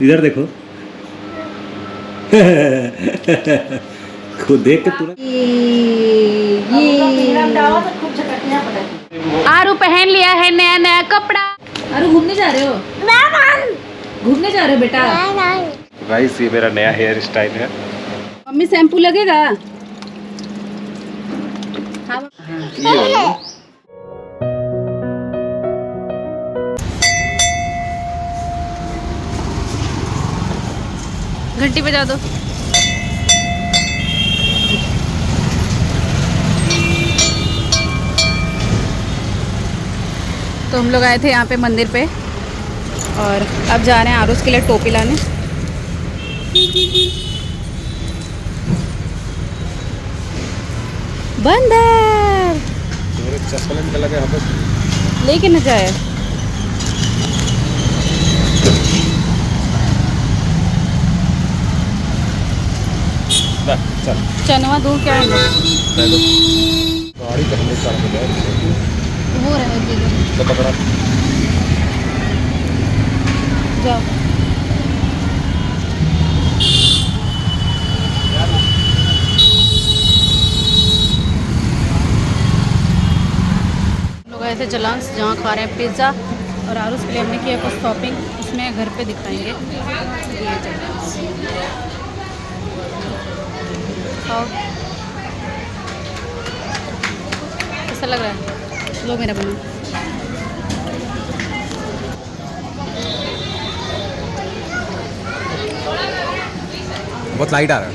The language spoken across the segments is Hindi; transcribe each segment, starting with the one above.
इधर देखो खुद देख के तुरंत आरू पहन लिया है नया नया कपड़ा। आरू घूमने जा रहे हो? घूमने जा रहे हो बेटा? गाइस ये मेरा नया हेयर स्टाइल है। मम्मी शैम्पू लगेगा? हाँ। ये वाला। घंटी बजा दो। तो हम लोग आए थे यहाँ पे मंदिर पे और अब जा रहे हैं आरुष के लिए टोपी लाने। बंदर चप्पल निकल गया वापस लेके न जाए। चल चनवा दूर क्या है? गाड़ी पहले चल गया वो रहे तो पकड़ा जाओ। लोग आए थे जलांस जहाँ खा रहे हैं पिज़्ज़ा और आरुष के लिए हमने किया कुछ शॉपिंग, उसमें घर पे दिखाएंगे। ये जलांस खाओ, कैसा लग रहा है? लो मेरा बना। बहुत लाइट आ रहा है।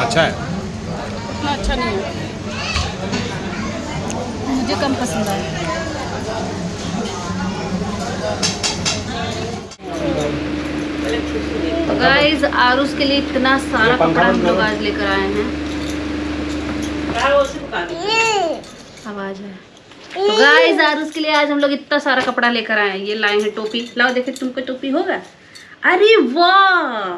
अच्छा है। उतना अच्छा नहीं है, मुझे कम पसंद आया। गाइस आरुष के लिए इतना सारा कपड़ा हम लोग आज लेकर आए हैं। आवाज है। तो गाइस आरुष के लिए आज हम लोग इतना सारा कपड़ा लेकर आए हैं। ये लाए हैं टोपी, लाओ देखे तुमको टोपी होगा। अरे वाह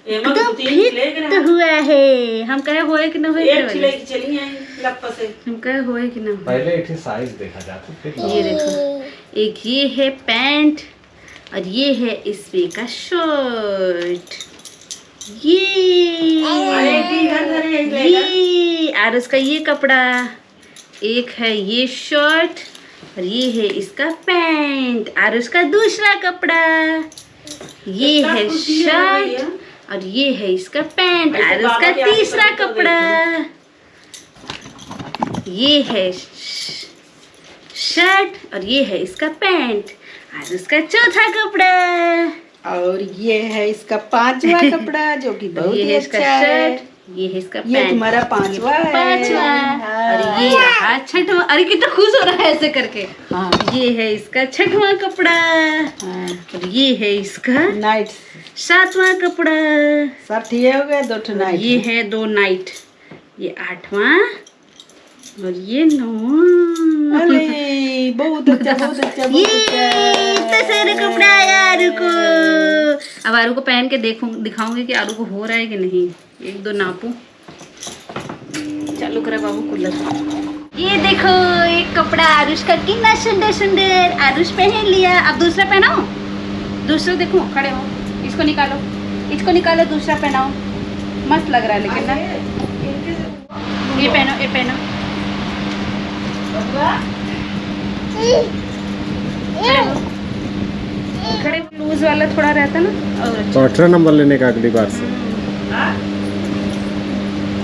एकदम फिट हुआ है। हम कहे होए कि ना होए, हम कहे होए कि ना होए। पहले एक साइज देखा जाता फिर ये देखो, एक ये है पैंट और ये है इसमें का शर्ट। ये आरुष का ये कपड़ा, एक है ये शर्ट और ये है इसका पैंट। आरुष का दूसरा कपड़ा, ये है शर्ट और ये है इसका पैंट। आरुष का तीसरा कपड़ा, ये है शर्ट और ये है इसका पैंट। आरुष का चौथा कपड़ा और ये है इसका पांचवा कपड़ा जो कि बहुत ये ही है इसका अच्छा है। शर्ट, ये है इसका ये पैंट, तुम्हारा पांचवा है। पांचवा और ये रहा छठवां। अरे कितना खुश हो रहा है ऐसे करके। हाँ, ये है इसका छठवां कपड़ा हाँ। और ये है इसका नाइट सातवां कपड़ा। सब ठीक हो गया, 2 नाइट। ये है 2 नाइट, ये 8वां और ये 9वां। अरे बहुत अच्छा, बहुत अच्छा, बहुत ये अच्छा। इतना सारा कपड़ा है आरू को। अब आरू को पहन के दिखाऊंगी कि आरू को हो रहा है कि नहीं। 1-2 नापू। चालू करा बाबू कूलर। ये देखो एक कपड़ा आरुष का कितना सुंदर सुंदर। आरुष पहन लिया, अब दूसरा पहनाओ। दूसरा देखो, खड़े हो, इसको निकालो, इसको निकालो, दूसरा पहनाओ। मस्त लग रहा है लेकिन ना। ये पहनो, ये पहनो। खड़े लूज वाला थोड़ा रहता ना और अच्छा। 18 नंबर लेने का अगली बार से।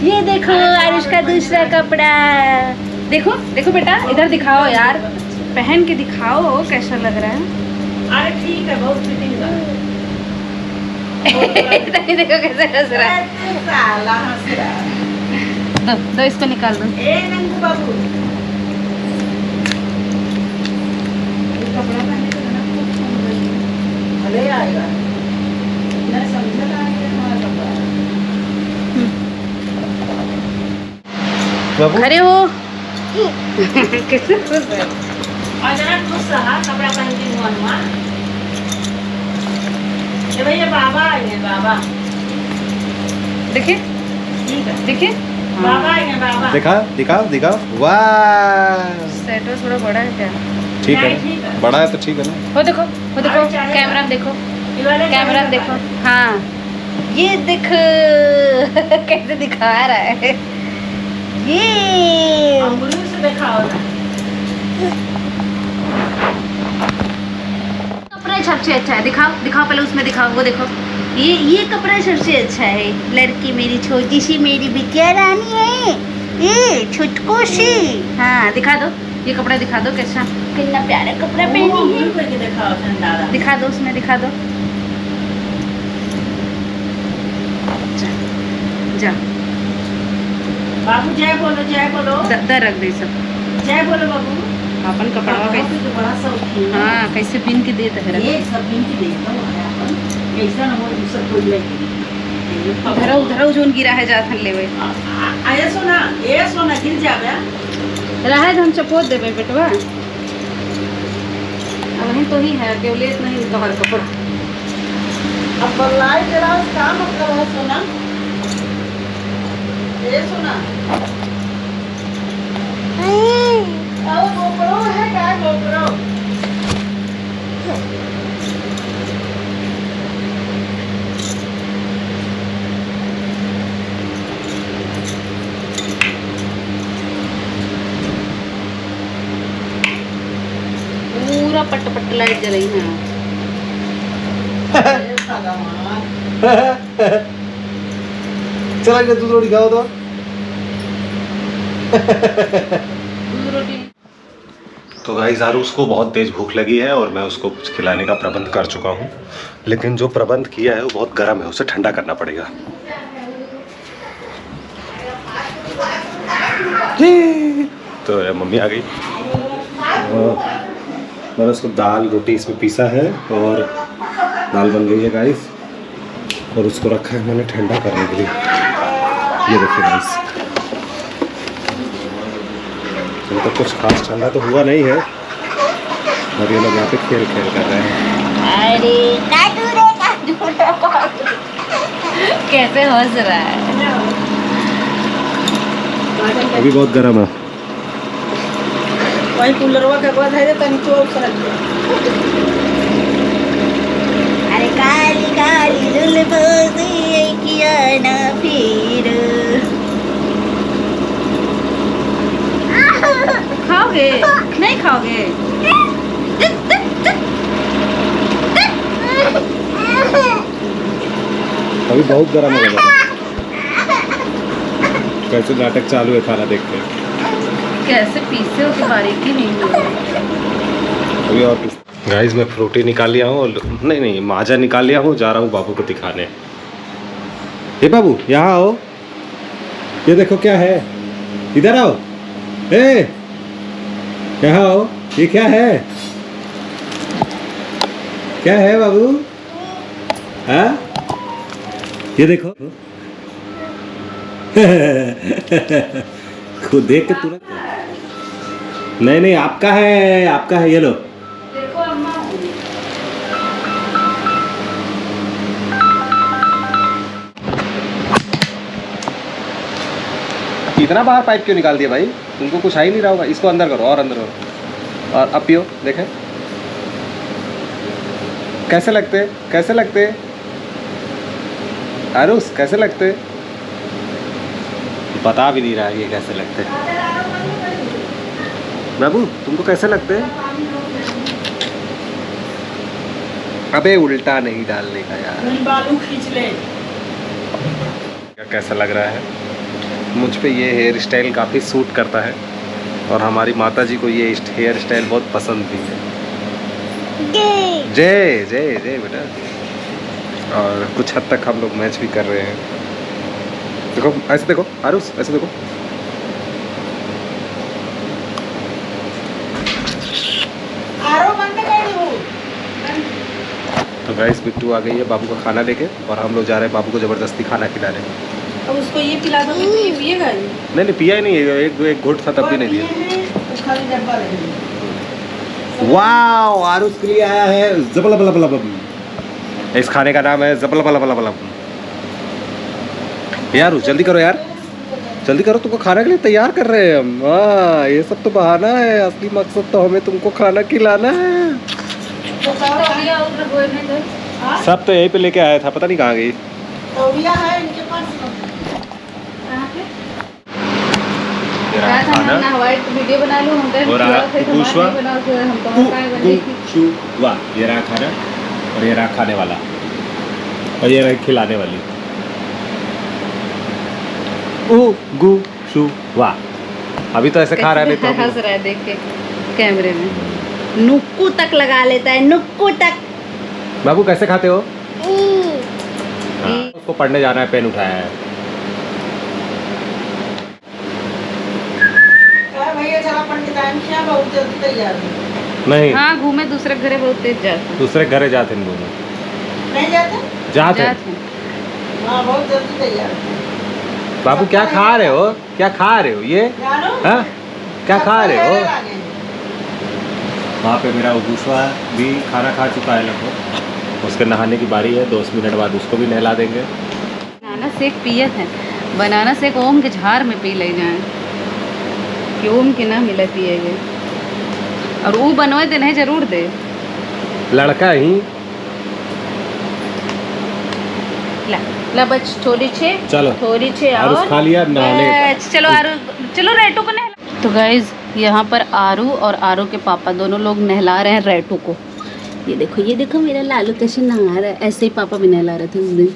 ये देखो आरुष का दूसरा कपड़ा। देखो देखो बेटा, इधर दिखाओ यार, पहन के दिखाओ कैसा लग रहा है। अरे ठीक है, बहुत फिटिंग देखो कैसा हंस रहा है। साला हंस रहा है। दो इसको निकाल दो। ए नंदू बाबू, कपड़ा पहनने के ना भले आएगा ना, समझ ना आएगा हमारा कपड़ा। खड़े हो। कैसे खुश है। और जरा खुश रहा कपड़ा पहन के हुआ। ये भैया बाबा आएंगे, बाबा देखिए ठीक है, देखिए, बाबा आएंगे, बाबा। दिखाओ दिखाओ। वाह स्वेटर थोड़ा बड़ा है क्या? ठीक नहीं, ठीक है, है। बड़ा है तो ठीक है ना। हो देखो वो देखो कैमरा में देखो, कैमरा में देखो। हाँ ये देखो कैसे दिखा रहा है ये। से दिखाओ ना। कपड़ा सबसे अच्छा है, दिखाओ दिखाओ पहले उसमें दिखाओ, वो देखो ये कपड़ा सबसे अच्छा है। लड़की मेरी छोटी सी मेरी बिटिया रानी है ये, छुटको सी। हाँ दिखा दो, ये कपड़ा दिखा दो कैसा, कितना प्यारा कपड़ा पहनी है। दिखाओ ठंडा दिखा दो उसमें, दिखा दो। जा बाबू जय बोलो, जय बोलो। दर रख दे सब, जय बोलो बाबू। अपन कपड़ा कैसे, तो बड़ा शौकीन है। हाँ कैसे पिन के देता है। ये सब दिन की देखो अपन ऐसा न हो दूसरा कोई लगे। धरऊ धरऊ जोन गिरा है जाथन लेवे। आया सोना, ये सोना गिर जावे। रहे हम चपोत देवे बेटवा। अब वही तो ही है केवले नहीं कवर कपड़ा। अब लाइट जलाओ, काम मतलब है सोना। ये सोना आओ गोप्रो है क्या, गोप्रो। पूरा पट पट लाइट जल रही है। चला गया दूध रोटी खाओ तो। दूध रोटी तो गाइस आरुष को बहुत तेज भूख लगी है और मैं उसको कुछ खिलाने का प्रबंध कर चुका हूँ, लेकिन जो प्रबंध किया है वो बहुत गर्म है, उसे ठंडा करना पड़ेगा। तो ये मम्मी आ गई। मैंने उसको दाल रोटी इसमें पीसा है और दाल बन गई है गाइस, और उसको रखा है मैंने ठंडा करने के लिए। ये देखिए गाइस, तो कुछ खास ठंडा तो हुआ नहीं है, और ये लोग यहाँ पे खेल खेल कर रहे हैं। अरे काटू रे कैसे हंस रहा है। अभी बहुत गर्म है। वही कूलरवा के बाद है तनी चोप सरक गया। अरे काली काली जुल्फों किया ना फिर। खाओगे नहीं खाओगे? अभी बहुत गर्म हो गया। कैसे नाटक चालू है खाना देख के। कैसे पीसे हो कि बारीकी नहीं हुई। अभी और गाइस मैं फ्रूटी निकाल लिया हूँ, नहीं माजा निकाल लिया हूँ, जा रहा हूँ बाबू को दिखाने। हे बाबू यहाँ आओ, ये देखो क्या है, इधर आओ। ए यहाँ आओ, ये क्या है, क्या है बाबू? हाँ ये देखो। खुद देख के तुरंत। नहीं आपका है, आपका है, ये लो। देखो अम्मा इतना बाहर पाइप क्यों निकाल दिया भाई? तुमको कुछ आ ही नहीं रहा होगा। इसको अंदर करो और अंदर करो, और अब पियो। देखें कैसे लगते, कैसे लगते आरुष, कैसे लगते? बता भी नहीं रहा है ये कैसे लगते। बाबू तुमको कैसे लगते? अबे उल्टा नहीं डालने का यार। बालू खींच ले। कैसा लग रहा है? मुझ पे ये हेयर स्टाइल काफ़ी सूट करता है, और हमारी माता जी को ये हेयर स्टाइल बहुत पसंद भी है। जय जय जय बेटा। और कुछ हद तक हम लोग मैच भी कर रहे हैं। देखो ऐसे देखो आरुष, ऐसे देखो। आरो बंद कर दो। तो गाइस बिट्टू आ गई है बाबू का खाना लेके, और हम लोग जा रहे हैं बाबू को ज़बरदस्ती खाना खिलाने। अब उसको ये पिला दो कि ये पिएगा ये? नहीं पिया ही नहीं है, एक घुट था तब भी नहीं दिया। खाली डब्बा रहेगा। वाह आरुष के लिए आया है जबलबलबलब। इस खाने का नाम है जबलबलबलब। यार जल्दी करो यार, जल्दी करो, तुमको खाने के लिए तैयार कर रहे हैं हम। ये सब तो बहाना है, असली मकसद तो हमें तुमको खाना खिलाना है। तौलिया और रगोए में तो हाँ? सब तो यहीं पे लेके आया था, पता नहीं कहाँ गई। तौलिया है इनके पास। कहाँ पे ये रहा क्या था खाना। ना हवाई वीडियो बना लूं हम और रहा कुशवा। हम तो काय बने की कुशवा, ये रहा खाना और ये रहा खाने वाला और ये रही खिलाने वाली। गु शु वा। अभी तो ऐसे खा रहे नहीं तो हंस रहा है देख के कैमरे में। नुक्कू तक लगा लेता है, नुक्कू तक। बाबू कैसे खाते हो? हाँ, उसको पढ़ने जाना है, पेन उठाया है। भैया चला पंडित क्या बहुत जल्दी तैयार है। नहीं, हाँ घूमे दूसरे घरे बहुत तेज जाते दूसरे घरे जाते हैं दोनों। नहीं जाते? जाते हैं। हाँ बहुत जल्दी तैयार है। बाबू क्या खा रहे हो? क्या खा रहे हो ये? जानो? हाँ? क्या खा रहे हो? लागे। वहाँ पे मेरा उगुशवा भी खाना खा चुका है लगभग। उसके नहाने की बारी है, 10 मिनट बाद उसको भी नहला देंगे। बनाना शेक पिए थे, बनाना शेक ओम के झाड़ में पी ले जाए कि ओम के ना मिले पिएगे। और वो बनवे देने जरूर दे। लड़का ही ला ला बच थोड़ी छे, चलो थोड़ी छे आरुष और खा लिया, नहाने बच, चलो आरू, चलो रेटू को नहला। तो गाइज यहाँ पर आरू और आरू के पापा दोनों लोग नहला रहे हैं रेटू को। ये देखो मेरा लालू कैसे नहा रहा है। ऐसे ही पापा भी नहला रहे थे उस दिन,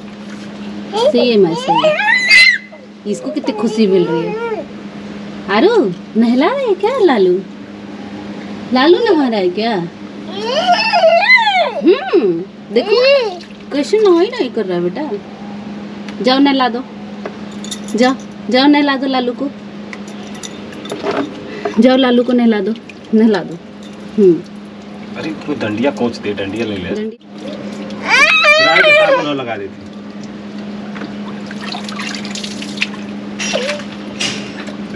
सेम ऐसे ही। इसको कितनी खुशी मिल रही है। आरू नहला रहे है क्या लालू? लालू नहा रहा है क्या? देखो कैसे नहीं कर रहा है बेटा। जाओ नहला दो, जाओ जाओ नहला दो लालू को, जाओ लालू को नहला दो, नहला दो। अरे कोई डंडिया कोच दे, डंडिया ले ले। डंडी राय के साबुन और लगा देती।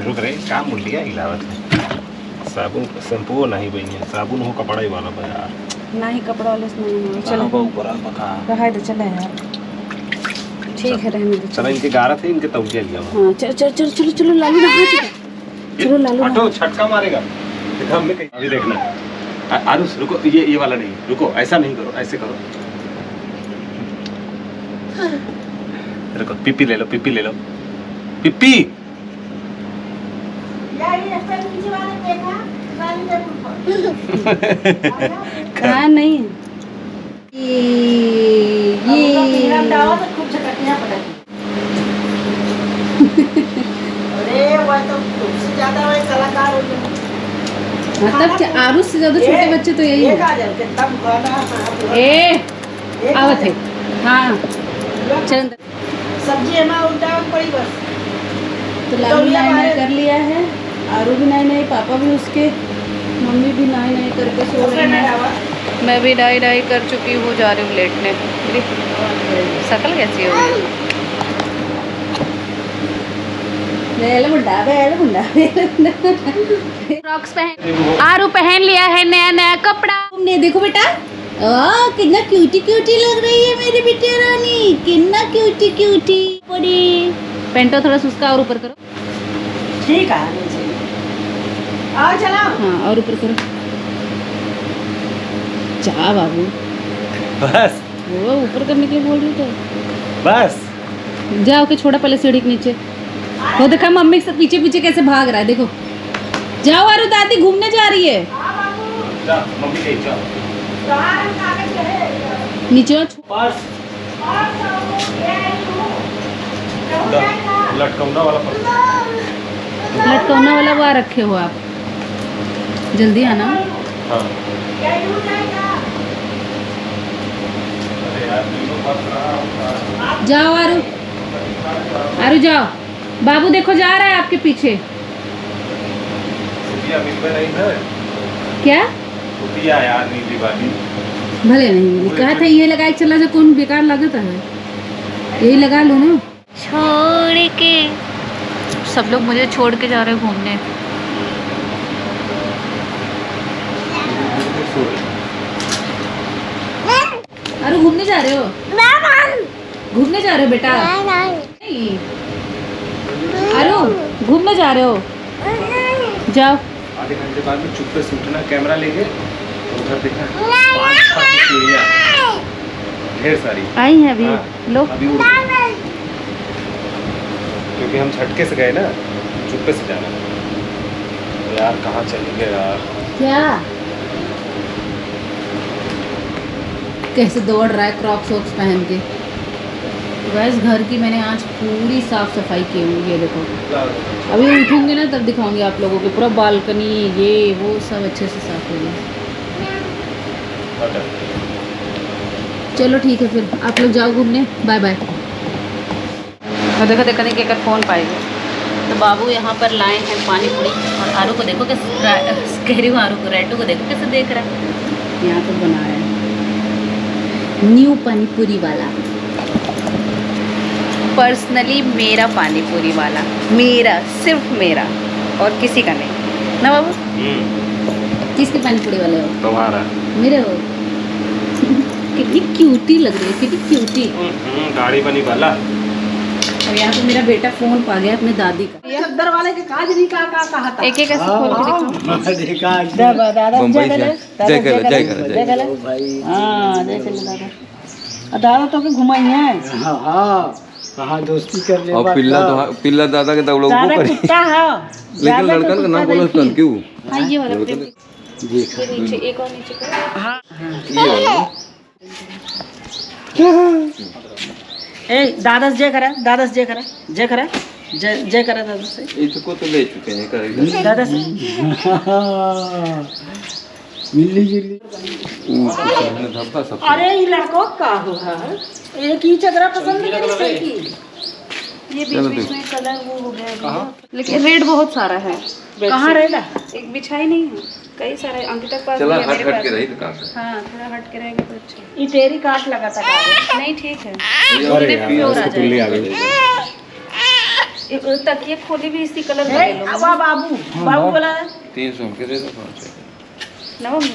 रुक रे, काम मुंडिया हिलावत है। साबुन शैम्पू नहीं बनी है, साबुन हो कपड़ा ही वाला बा यार। नहीं कपड़ा वाले से नहीं। चलो ऊपर पका। रहा दे, चले यार ठीक है रहने दो। चलो इनके गारा थे, इनके तौलिया लिया। हाँ चलो चलो चलो चलो चलो लालू नहा चुका। चलो लालू हटो, छटका मारेगा। देखो हमने कहीं अभी देखना। आरुष रुको, ये वाला नहीं, रुको, ऐसा नहीं करो, ऐसे करो। रुको, पिप्पी ले लो, पिप्पी ले लो, पिप्पी। कहाँ नहीं ये डालो तो खूब झटकियाँ पड़ेगी। अरे वह तो तुमसे ज्यादा वह कलाकार हो गए। मतलब कि आरुष से ज्यादा छोटे बच्चे तो यही है। काजल कितना बुखाना ए आवत है। हाँ चल सब्जी हमें उल्टा पड़ी बस। तो लालू नाई कर लिया है, आरू भी नाई, पापा भी उसके, मम्मी भी नाई करके सो रहे हैं। मैं भी नाई कर चुकी हूँ, जा रही हूँ लेटने। मेरी शकल कैसी हो गई? फ्रॉक्स पहन, आरू पहन लिया है नया नया कपड़ा। तुमने देखो बेटा, कितना क्यूटी क्यूटी लग रही है मेरी बेटी रानी, कितना क्यूटी क्यूटी। बड़ी पेंटो थोड़ा सुस्का और ऊपर करो। ठीक है आओ चला। हाँ और ऊपर करो। जा बाबू, बस वो ऊपर करने के लिए बोल रही तो बस। जाओ के छोड़ा पहले सीढ़ी के नीचे। वो देखा मम्मी के पीछे पीछे कैसे भाग रहा है, देखो। जाओ आरू, दादी घूमने जा रही है। जा मम्मी ले जाओ। नीचे पर्स लटकौना वाला पर्स। लटकौना वाला वहाँ रखे हो आप, जल्दी आना। हाँ। अरे यार जाओ आरू, आरू जाओ। बाबू देखो जा रहा है आपके पीछे। छुट्टियाँ मिल में नहीं है क्या छुट्टियाँ यार, नीली वाली भले नहीं मिली। कहा था ये लगा के चला जा, कौन बेकार लगता है, यही लगा लो ना। छोड़ के सब लोग मुझे छोड़ के जा रहे हैं घूमने। अरे घूमने जा रहे हो? घूमने जा रहे हो बेटा? नहीं अरे घूमने जा रहे हो? जाओ। आधे घंटे बाद में चुप पे से उठना, कैमरा लेके तो उधर देखा 5-6 चिड़िया ढेर सारी आई है अभी। हाँ, लो अभी उड़ गई। क्योंकि हम झटके से गए ना, चुप्पे से जाना। यार कहाँ चले गए यार। क्या कैसे दौड़ रहा है क्रॉप सॉक्स पहन के। वैसे घर की मैंने आज पूरी साफ सफाई की हुई है, देखो। अभी उठूंगी ना तब दिखाऊंगी आप लोगों को, पूरा बालकनी ये वो सब अच्छे से साफ हो गया। चलो ठीक है फिर, आप लोग जाओ घूमने, बाय बाय। तो देखो देखो देखिए अगर फ़ोन पाएगा तो बाबू यहाँ पर लाए हैं पानी पूरी। और आरू को देखो कैसे कह रही हूँ, आरू को रेटू को देखो कैसे देख रहा है। यहाँ पर बना रहे हैं न्यू पानी पूरी वाला, पर्सनली मेरा पानी पूरी वाला, मेरा सिर्फ मेरा और किसी का नहीं ना बाबू। किसके पानी पूरी वाले हो? तुम्हारा। मेरे हो। कितनी क्यूटी लग रही है, कितनी क्यूटी। गाड़ी बनी वाला। और यहाँ पे मेरा बेटा फोन पा गया अपने दादी का। ये अंदर वाले के काज नहीं कहा था। एक एक ऐसे खोल के दिखाओ। दादा बम्बई जय से जय कर जय कर जय कर भाई। हाँ जय कर दादा। दादा तो के घुमाई है। हाँ कहाँ दोस्ती कर ले। और पिल्ला दादा के तब लोग को करी, कुत्ता है लेकिन लड़का का नाम बोलो तो क्यों। हाँ ये वाला देखो ये नीचे, एक और नीचे करो। हाँ ये वाला ए दादा से जय करा, दादा से जय करा, जय करा, जय करा दादा से। इसको तो ले चुके हैं करेगा दादा से मिली जुली। धब्बा सब। अरे ये लड़कों का हुआ एक ही चदरा पसंद नहीं है की। ये बीच बीच में कलर वो हो गया, लेकिन रेड बहुत सारा है। कहाँ रहेगा? एक बिछाई नहीं है, कई सारे अंकिता के पास चला भी है, हट मेरे हट के पास। रही तो कहाँ से। हाँ थोड़ा हट के रहेगा तो अच्छा। ये तेरी काट लगा था। नहीं ठीक है, अरे यार फ्लोर आ उसको तुल्ली आ गई। तकिए खोली भी इसी कलर का ले लो अब बाबू बाबू बोला 300 के दे दो 500। ना बाबू,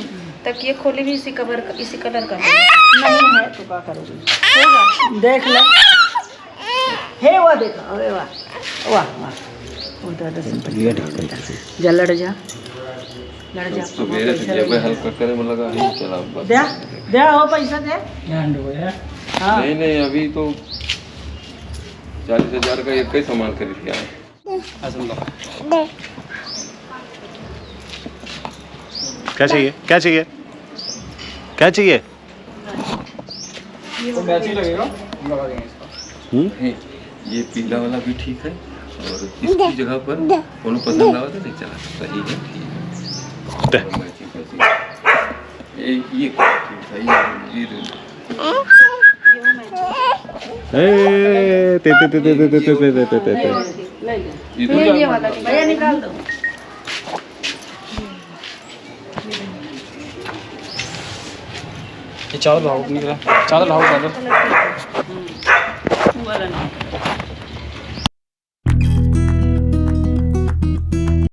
तकिए खोली भी इसी कलर का नहीं है तो क्या करोगे? होगा। देख ले। हे वो देखो, अरे वाह वाह वाह। वो दादा से जा लड़ जा, लड़ जा। सुबह से जब हल्का करे में लगा है चला बस। दे दे हो पैसा दे। हाँ नहीं नहीं अभी तो 40,000 का एक ही सामान खरीद के आए। क्या चाहिए, क्या चाहिए, क्या चाहिए? ये पीला वाला भी ठीक है और इसकी जगह पर कोनो पसंद आवा तो नहीं चला, सही है ठीक दे। है। मैचिंग मैचिंग ये ठीक है ये ए ते ते ते ते ते ते ते ते ते ते। ये वाला भैया निकाल दो। ये चावल लाओ निकला, चावल लाओ चावल। वाला नहीं।